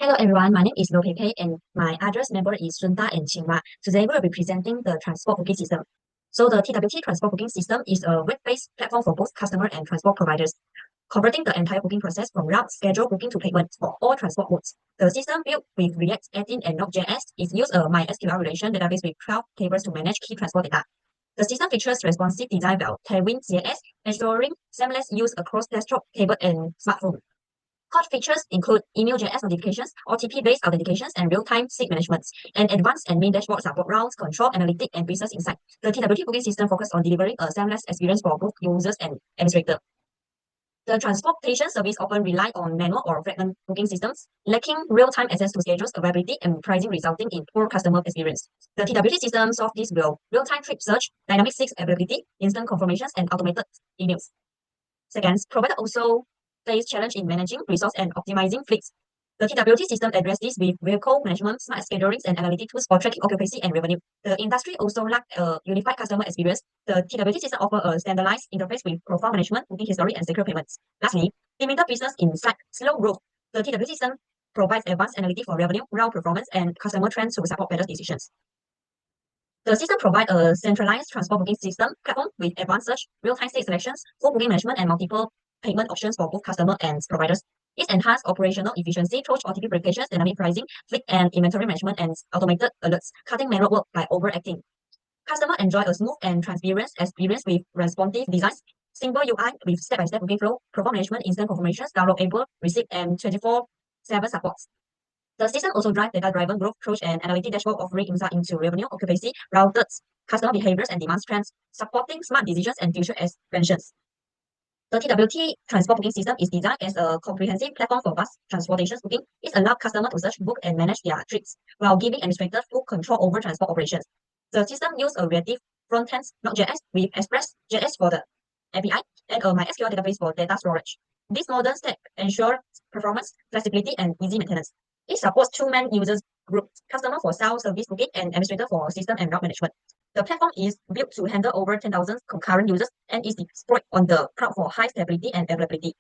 Hello everyone, my name is Lo Pei and my address member is Sunta and Qingwa. Today we will be presenting the transport booking system. So the TWT transport booking system is a web-based platform for both customer and transport providers, converting the entire booking process from route, schedule, booking to payment for all transport modes. The system built with React 18 and Node.js is used a MySQL relation database with 12 tables to manage key transport data. The system features responsive design via Tailwind CSS, ensuring seamless use across desktop, tablet, and smartphone. Core features include email.js notifications, OTP-based authentications, and real-time seat management, and advanced admin dashboard support routes, control, analytics, and business insight. The TWT booking system focuses on delivering a seamless experience for both users and administrators. The transportation service often rely on manual or fragment booking systems, lacking real-time access to schedules, availability, and pricing, resulting in poor customer experience. The TWT system solves this with real-time trip search, dynamic seat availability, instant confirmations, and automated emails. Second, provider also face challenge in managing resource and optimizing fleets. The TWT system addresses this with vehicle management, smart scheduling, and analytic tools for tracking occupancy and revenue. The industry also lacks a unified customer experience. The TWT system offers a standardized interface with profile management, booking history, and secure payments. Lastly, limited business insight, slow growth. The TWT system provides advanced analytics for revenue, route performance, and customer trends to support better decisions. The system provides a centralized transport booking system platform with advanced search, real-time state selections, full booking management, and multiple payment options for both customer and providers. It enhances operational efficiency through OTP verifications, dynamic pricing, fleet and inventory management, and automated alerts, cutting manual work by overacting. Customers enjoy a smooth and transparent experience with responsive designs, simple UI with step-by-step booking flow, profile management, instant confirmations, downloadable receipt, and 24/7 supports. The system also drives data-driven growth through an analytic dashboard offering insight into revenue, occupancy, routes, customer behaviors, and demand trends, supporting smart decisions and future expansions. The TWT transport booking system is designed as a comprehensive platform for bus transportation booking. It allows customers to search, book, and manage their trips while giving administrators full control over transport operations. The system uses a reactive front-end Node.js with Express.js for the API and a MySQL database for data storage. This modern stack ensures performance, flexibility, and easy maintenance. It supports two main users groups, customer for self-service booking and administrator for system and route management. The platform is built to handle over 10,000 concurrent users and is deployed on the cloud for high stability and availability.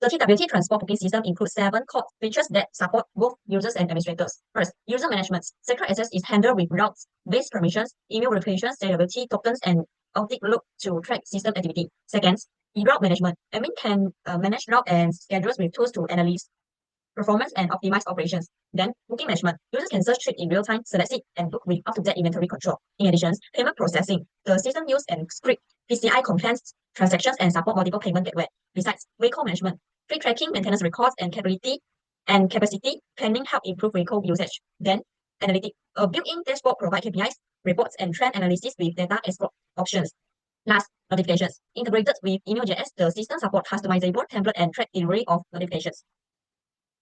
The TWT transport booking system includes 7 core features that support both users and administrators. First, user management. Secure access is handled with routes-based permissions, email replications, scalability tokens, and Outlook to track system activity. Second, e-route management. Admin can manage route and schedules with tools to analyze performance and optimize operations. Then, booking management. Users can search trip in real time, select seat, and book with up-to-date inventory control. In addition, payment processing. The system uses and script PCI compliance transactions and support multiple payment gateways. Besides, vehicle management. Fleet tracking, maintenance records, and capacity planning help improve vehicle usage. Then, analytics. A built-in dashboard provides KPIs, reports, and trend analysis with data export options. Last, notifications. Integrated with email.js, the system supports customizable template and track delivery of notifications.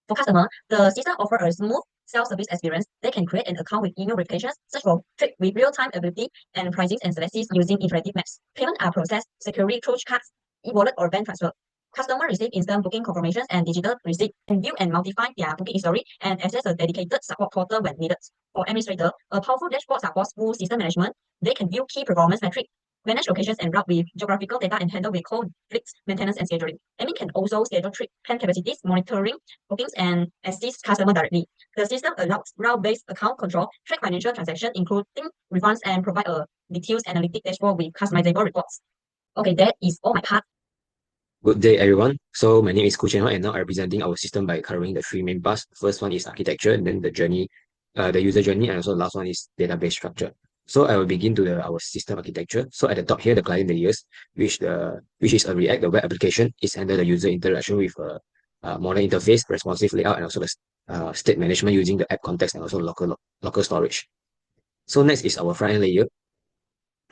For customers, the system offers a smooth self-service experience. They can create an account with email replications, search for trip with real-time availability and pricing and select seats using interactive maps. Payments are processed securely through cards, e-wallet, or bank transfer. Customers receive instant booking confirmations and digital receipt, can view and modify their booking history, and access a dedicated support portal when needed. For administrators, a powerful dashboard supports full system management. They can view key performance metrics, manage locations and route with geographical data, and handle vehicle fleets, maintenance, and scheduling. Admin can also schedule trip plan capacities, monitoring bookings, and assist customers directly. The system allows route-based account control, track financial transactions, including refunds, and provide a detailed analytic dashboard with customizable reports. Okay, that is all my part. Good day, everyone. So my name is Ku Chen Hua, and now I'm representing our system by covering the 3 main parts. First one is architecture, and then the journey, the user journey, and also the last one is database structure. So I will begin to our system architecture. So at the top here, the client layers, which is a React, the web application, is handle the user interaction with a modern interface, responsive layout, and also the state management using the app context and also local storage. So next is our front end layer.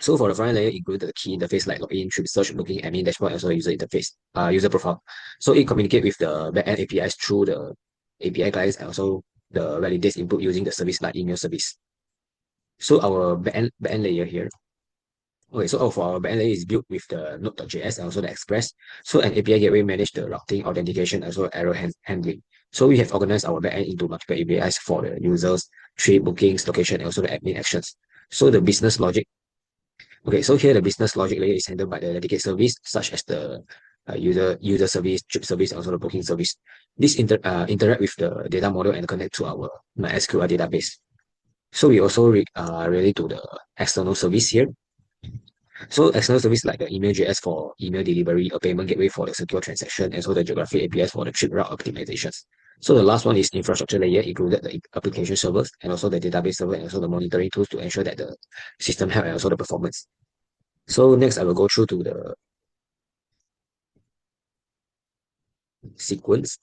So for the front end layer, include the key interface like login, trip search, booking, admin dashboard, and also the user interface, user profile. So it communicates with the backend APIs through the API clients and also the validates input using the service like email service. So our backend layer here. Okay, so for our backend layer is built with the Node.js and also the Express. So an API gateway manage the routing, authentication, and also error handling. So we have organized our backend into multiple APIs for the users, trip bookings, location, and also the admin actions. So the business logic. Okay, so here the business logic layer is handled by the dedicated service, such as the user service, trip service, and also the booking service. This interact with the data model and connect to our MySQL database. So we also relate to the external service here. So external service like the email.js for email delivery, a payment gateway for the secure transaction, and so the geography APIs for the trip route optimizations. So the last one is infrastructure layer, included the application servers and also the database server and also the monitoring tools to ensure that the system health and also the performance. So next I will go through to the sequence.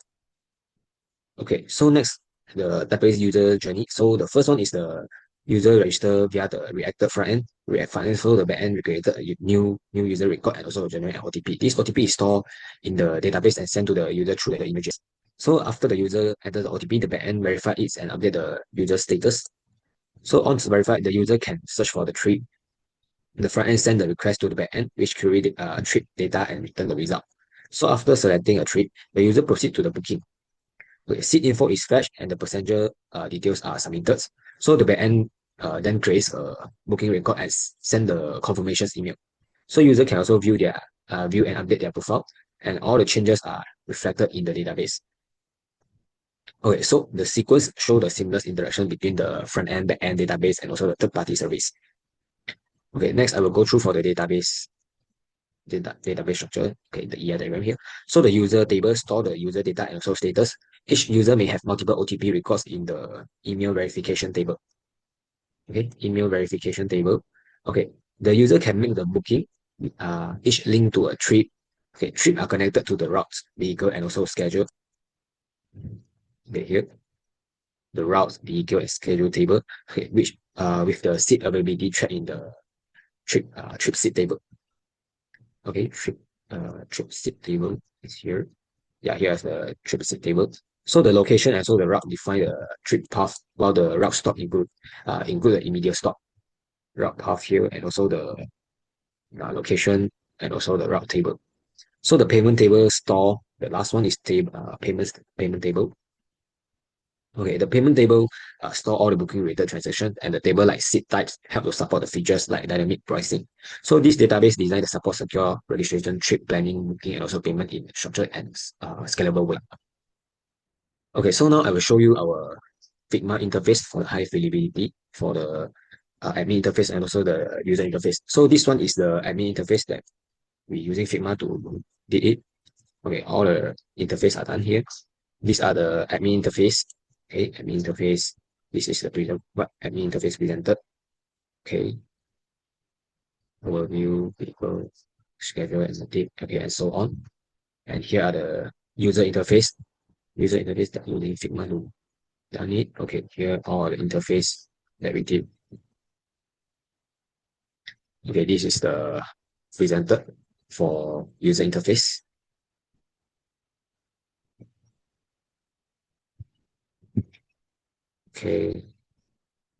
Okay, so next the database user journey. So the first one is the user register via the Reactor front React front so the backend created a new user record and also generate an OTP. This OTP is stored in the database and sent to the user through the images. So after the user enters the OTP, the backend verify it and update the user status. So once verified, the user can search for the trip. The front end send the request to the backend, which query the trip data and return the result. So after selecting a trip, the user proceed to the booking. Okay, seat info is fetched and the passenger details are submitted. So the backend then creates a booking record and send the confirmations email. So user can also view and update their profile, and all the changes are reflected in the database. Okay, so the sequence show the seamless interaction between the front end, back end database, and also the third-party service. Okay, next I will go through for the database structure. Okay, the ER diagram here. So the user table store the user data and also status. Each user may have multiple OTP records in the email verification table. Okay, email verification table. Okay, the user can make the booking. Each link to a trip. Okay, trip are connected to the routes, vehicle, and also schedule. Okay, here the routes, vehicle, and schedule table. Okay, which with the seat availability tracked in the trip seat table. Okay, trip seat table is here. Yeah, here's the trip seat table. So the location and so the route define the trip path, while the route stop include the immediate stop route path here and also the location and also the route table. So the payment table store, the last one is payment table. Okay, the payment table store all the booking related transactions, and the table like seat types help to support the features like dynamic pricing. So this database designed to support secure registration, trip planning, booking, and also payment in structured and scalable way. Okay, so now I will show you our Figma interface for the high availability for the admin interface and also the user interface. So this one is the admin interface that we're using Figma to did it. Okay, all the interface are done here. These are the admin interface. Okay, admin interface. This is the admin interface presented. Okay, overview, people, schedule, and date. Okay, and so on. And here are the user interface. User interface that using Figma to done it. Okay, here are the interface that we did. Okay, this is the presented for user interface. Okay,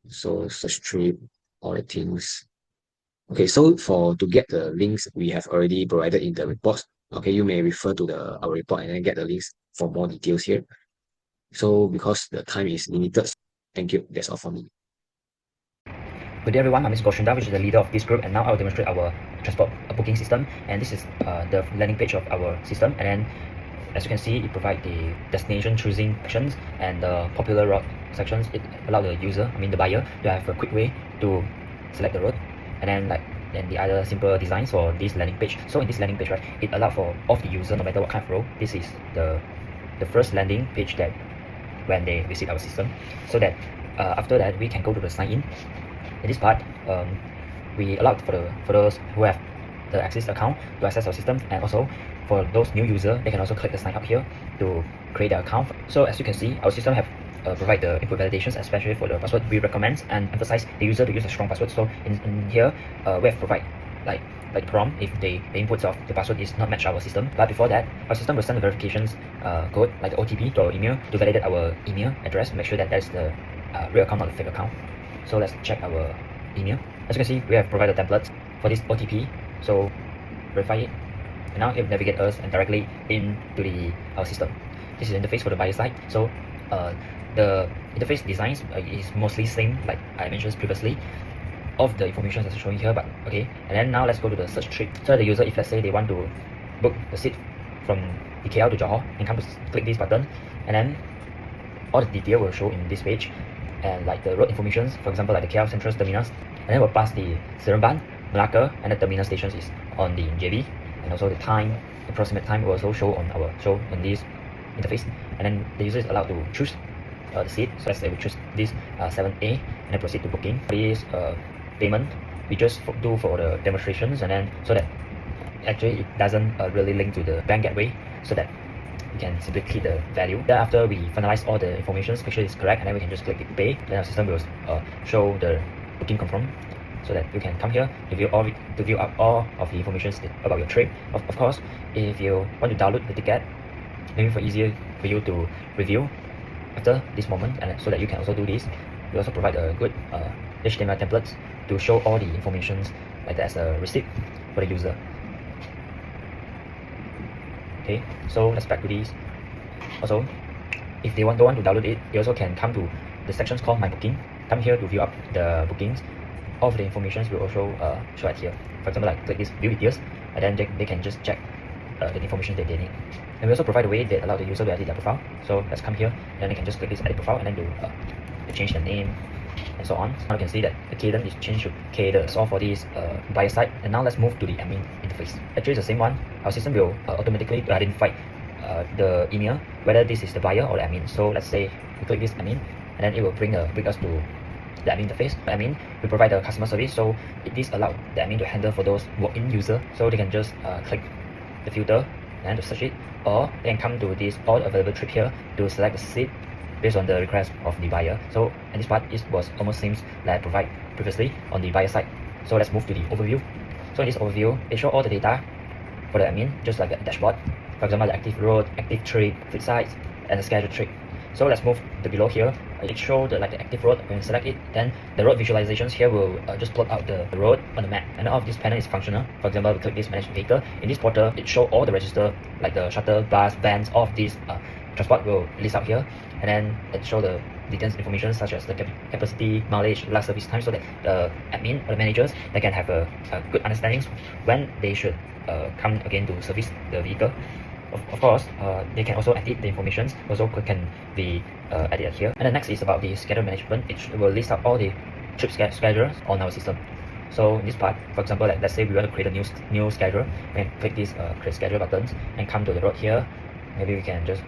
so search trip, all the things. Okay, so to get the links we have already provided in the reports, okay, you may refer to our report and then get the links for more details here. So because the time is limited, thank you. That's all for me. Good day everyone, I'm Mr. Goshinda, which is the leader of this group, and now I'll demonstrate our transport booking system. And this is the landing page of our system. And then as you can see, it provides the destination choosing sections and the popular route sections. It allows the user, the buyer, to have a quick way to select the road. And then the other simple designs for this landing page. So in this landing page, right, it allows for all of the user, no matter what kind of role. This is the first landing page that when they visit our system. So that after that, we can go to the sign in. In this part, we allow for those who have the Access account to access our system, and also for those new users, they can also click the sign up here to create their account. So as you can see, our system have provide the input validations, especially for the password. We recommend and emphasize the user to use a strong password. So in here, we have provide like prompt if the inputs of the password is not match our system. But before that, our system will send the verifications code like the OTP to our email to validate our email address, make sure that that's the real account, not the fake account. So let's check our email. As you can see, we have provided templates for this OTP. So verify it, and now it will navigate us and directly into our system. This is the interface for the buyer side. So the interface designs is mostly same like I mentioned previously of the information that's showing here, but okay. And then now let's go to the search trip. So the user, if let's say they want to book the seat from the KL to Johor and come to click this button, and then all the detail will show in this page, and like the road information, for example like the KL Central Terminus, and then we'll pass the Seremban, Malacca, and the terminal stations is on the JB, and also the time, approximate time will also show on this interface, and then the user is allowed to choose the seat. So let's say we choose this 7A and then proceed to booking. This payment we just do for the demonstrations, and then so that actually it doesn't really link to the bank gateway, so that we can simply key the value. Then after we finalize all the information, make sure it's correct, and then we can just click the pay. Then our system will show the booking confirm, so that you can come here to view up all of the information about your trip. Of course, if you want to download the ticket, maybe easier for you to review after this moment, and so that you can also do this. We also provide a good HTML templates to show all the information like that as a receipt for the user. Okay, so let's back to this. Also, if they don't want to download it, they also can come to the sections called My Booking. Come here to view up the bookings. All of the information will also show at here. For example, like click this view details, and then they can just check the information that they need. And we also provide a way that allow the user to edit their profile. So let's come here, and they can just click this edit profile, and then do change the name and so on. Now you can see that the cadence is changed to K. That's all for this buyer side. And now let's move to the admin interface. Actually, it's the same one. Our system will automatically identify the email whether this is the buyer or the admin. So let's say we click this admin, and then it will bring us to the admin interface. The admin, we provide the customer service, so this allows the admin to handle for those walk-in user, so they can just click the filter and to search it, or they can come to this all available trip here to select the seat based on the request of the buyer. So and this part was almost same like I provide previously on the buyer side. So let's move to the overview. So in this overview, it shows all the data for the admin, just like a dashboard. For example, the active road, active trip, fleet size, and the scheduled trip. So let's move to below here. It shows the active road. When you select it, then the road visualizations here will just plot out the road on the map. And all of this panel is functional. For example, we click this manage vehicle. In this portal, it shows all the register, like the shuttle, bus, vans, all of these transport will list out here. And then it shows the details information such as the capacity, mileage, last service time, so that the admin or the managers, they can have a good understanding when they should come again to service the vehicle. Of course, they can also edit the information, also can be edited here. And the next is about the schedule management. It will list out all the trip schedules on our system. So in this part, for example, let's say we want to create a new schedule, we can click this create schedule buttons and come to the road here. Maybe we can just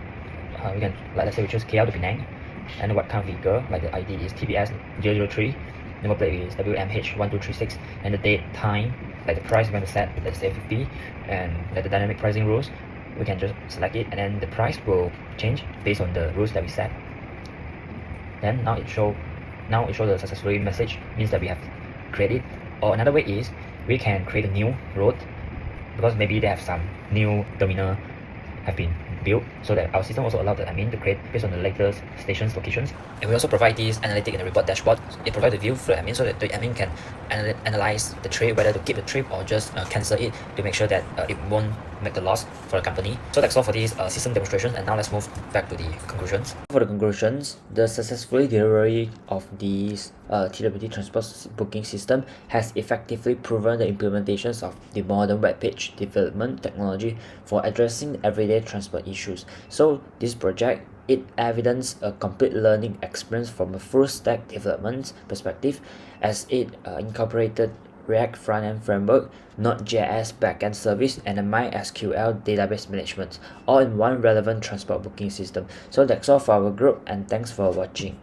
let's say we choose KL to Penang, and what kind of vehicle, like the ID is TWT6223, number plate is WMH1236, and the date, time, like the price we're going to set, let's say 50, and like the dynamic pricing rules, we can just select it, and then the price will change based on the rules that we set. Then now it show the successfully message, means that we have created. Or another way is we can create a new road, because maybe they have some new terminal have been built, so that our system also allows the admin to create based on the latest stations locations. And we also provide this analytic in the report dashboard. It provides the view for the admin, so that the admin can analyze the trip, whether to keep the trip or just cancel it, to make sure that it won't make the loss for the company. So that's all for this system demonstration, and now let's move back to the conclusions. For the conclusions, the successful delivery of this TWT transport booking system has effectively proven the implementations of the modern web page development technology for addressing everyday transport issues. So this project, it evidenced a complete learning experience from a full stack development perspective, as it incorporated React front-end framework, Node.js backend service, and a MySQL database management, all in one relevant transport booking system. So that's all for our group, and thanks for watching.